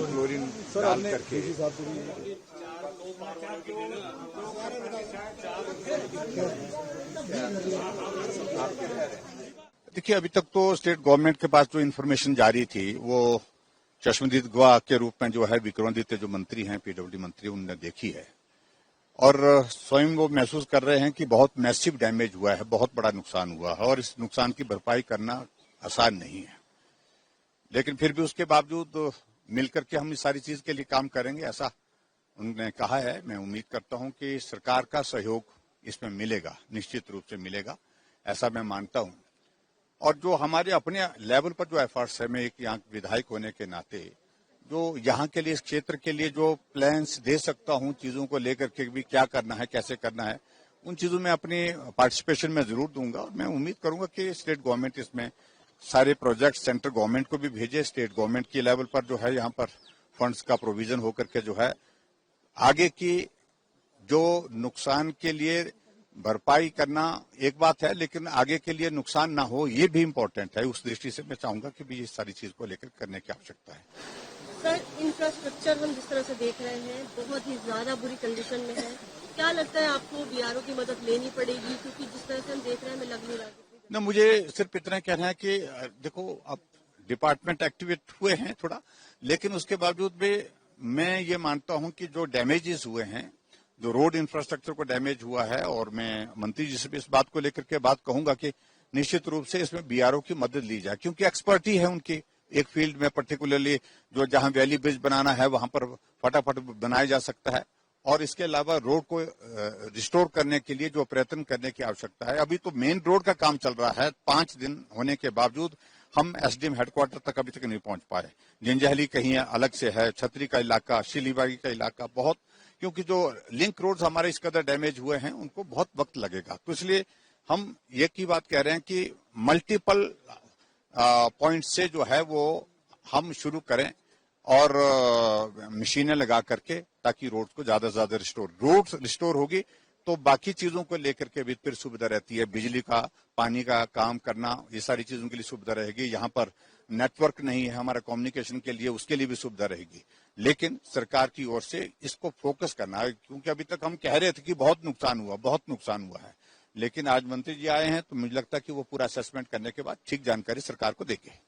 Chlorine डाल करके देखिए, अभी तक तो स्टेट गवर्नमेंट के पास जो इन्फॉर्मेशन जारी थी वो चश्मदीद गवाह के रूप में जो है विक्रमादित्य जो मंत्री हैं, पीडब्ल्यूडी मंत्री, उनने देखी है और स्वयं वो महसूस कर रहे हैं कि बहुत मैसिव डैमेज हुआ है, बहुत बड़ा नुकसान हुआ है और इस नुकसान की भरपाई करना आसान नहीं है। लेकिन फिर भी उसके बावजूद मिलकर के हम इस सारी चीज के लिए काम करेंगे, ऐसा उन्होंने कहा है। मैं उम्मीद करता हूं कि सरकार का सहयोग इसमें मिलेगा, निश्चित रूप से मिलेगा, ऐसा मैं मानता हूं। और जो हमारे अपने लेवल पर जो एफर्ट्स है, मैं एक यहाँ विधायक होने के नाते जो यहाँ के लिए, इस क्षेत्र के लिए जो प्लान्स दे सकता हूँ, चीजों को लेकर के भी क्या करना है, कैसे करना है, उन चीजों में अपनी पार्टिसिपेशन में जरूर दूंगा। और मैं उम्मीद करूंगा कि स्टेट गवर्नमेंट इसमें सारे प्रोजेक्ट सेंट्रल गवर्नमेंट को भी भेजे, स्टेट गवर्नमेंट की लेवल पर जो है यहाँ पर फंड्स का प्रोविजन होकर के जो है आगे की जो नुकसान के लिए भरपाई करना एक बात है, लेकिन आगे के लिए नुकसान ना हो ये भी इम्पोर्टेंट है। उस दृष्टि से मैं चाहूंगा कि भी ये सारी चीज को लेकर करने की आवश्यकता है। सर, इंफ्रास्ट्रक्चर हम जिस तरह से देख रहे हैं बहुत ही ज्यादा बुरी कंडीशन में है, क्या लगता है आपको बीआरओ की मदद लेनी पड़ेगी? क्योंकि जिस तरह से हम देख रहे हैं हमें लग नहीं रहा। न, मुझे सिर्फ इतना कहना है कि देखो, अब डिपार्टमेंट एक्टिवेट हुए हैं थोड़ा, लेकिन उसके बावजूद भी मैं ये मानता हूं कि जो डैमेजेस हुए हैं, जो रोड इंफ्रास्ट्रक्चर को डैमेज हुआ है, और मैं मंत्री जी से भी इस बात को लेकर के बात कहूंगा कि निश्चित रूप से इसमें बीआरओ की मदद ली जाए, क्योंकि एक्सपर्टी है उनकी एक फील्ड में, पर्टिकुलरली जो जहां वैली ब्रिज बनाना है वहां पर फटाफट बनाया जा सकता है। और इसके अलावा रोड को रिस्टोर करने के लिए जो प्रयत्न करने की आवश्यकता है। अभी तो मेन रोड का काम चल रहा है, 5 दिन होने के बावजूद हम एसडीएम हेडक्वार्टर तक अभी तक नहीं पहुंच पाए। जिंजहली कहीं अलग से है, छतरी का इलाका, शिलीबागी का इलाका, बहुत, क्योंकि जो लिंक रोड्स हमारे इस कदर डैमेज हुए हैं उनको बहुत वक्त लगेगा। तो इसलिए हम ये की बात कह रहे हैं कि मल्टीपल पॉइंट से जो है वो हम शुरू करें और मशीनें लगा करके, ताकि रोड को ज्यादा से ज्यादा रोड रिस्टोर होगी तो बाकी चीजों को लेकर के भी फिर सुविधा रहती है। बिजली का, पानी का काम करना, ये सारी चीजों के लिए सुविधा रहेगी। यहाँ पर नेटवर्क नहीं है हमारा कम्युनिकेशन के लिए, उसके लिए भी सुविधा रहेगी। लेकिन सरकार की ओर से इसको फोकस करना है, क्योंकि अभी तक हम कह रहे थे कि बहुत नुकसान हुआ है, लेकिन आज मंत्री जी आए हैं तो मुझे लगता है कि वो पूरा असेसमेंट करने के बाद ठीक जानकारी सरकार को देंगे।